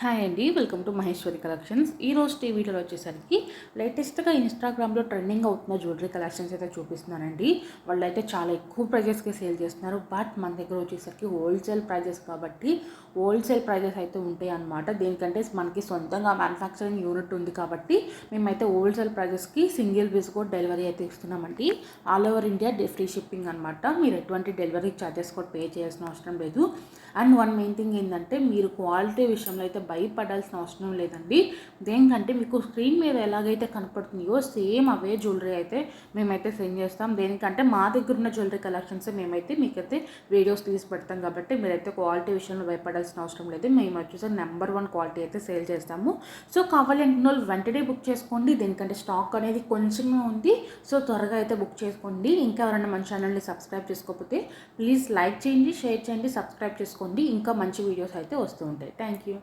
Hi అండి, welcome to Maheshwari collections. ఈరోజు వీడియోలో వచ్చేసరికి లేటెస్ట్గా ఇన్స్టాగ్రామ్లో ట్రెండింగ్ అవుతున్న జ్యువెలరీ కలెక్షన్స్ అయితే చూపిస్తున్నానండి. వాళ్ళు అయితే చాలా ఎక్కువ ప్రైజెస్కి సేల్ చేస్తున్నారు. బట్ మన దగ్గర వచ్చేసరికి హోల్సేల్ ప్రైజెస్ కాబట్టి హోల్సేల్ ప్రైజెస్ అయితే ఉంటాయి అన్నమాట. దేనికంటే మనకి సొంతంగా మ్యానుఫ్యాక్చరింగ్ యూనిట్ ఉంది కాబట్టి మేమైతే హోల్సేల్ ప్రైజెస్కి సింగిల్ పీస్ కూడా డెలివరీ అయితే ఇస్తున్నామండి. All over India free shipping అనమాట. మీరు ఎటువంటి డెలివరీ ఛార్జెస్ కూడా పే చేయాల్సిన అవసరం లేదు. అండ్ వన్ మెయిన్ థింగ్ ఏంటంటే మీరు క్వాలిటీ విషయంలో అయితే భయపడాల్సిన అవసరం లేదండి. దేనికంటే మీకు స్క్రీన్ మీద ఎలాగైతే కనపడుతుందో సేమ్ అవే జ్యువెలరీ అయితే మేమైతే సెండ్ చేస్తాం. దేనికంటే మా దగ్గర ఉన్న జ్యువెలరీ కలెక్షన్స్ మేమైతే మీకైతే వీడియోస్ తీసి పెడతాం కాబట్టి మీరైతే క్వాలిటీ విషయంలో భయపడాల్సిన అవసరం లేదు. మేము వచ్చేసి నెంబర్ 1 క్వాలిటీ అయితే సేల్ చేస్తాము. సో కావాలంటే వాళ్ళు వెంటనే బుక్ చేసుకోండి. దేనికంటే స్టాక్ అనేది కొంచెమే ఉంది. సో త్వరగా అయితే బుక్ చేసుకోండి. ఇంకా ఎవరైనా మన ఛానల్ని సబ్స్క్రైబ్ చేసుకోకపోతే ప్లీజ్ లైక్ చేయండి, షేర్ చేయండి, సబ్స్క్రైబ్ చేసుకోండి. ఇంకా మంచి వీడియోస్ అయితే వస్తూ ఉంటాయి. Thank you.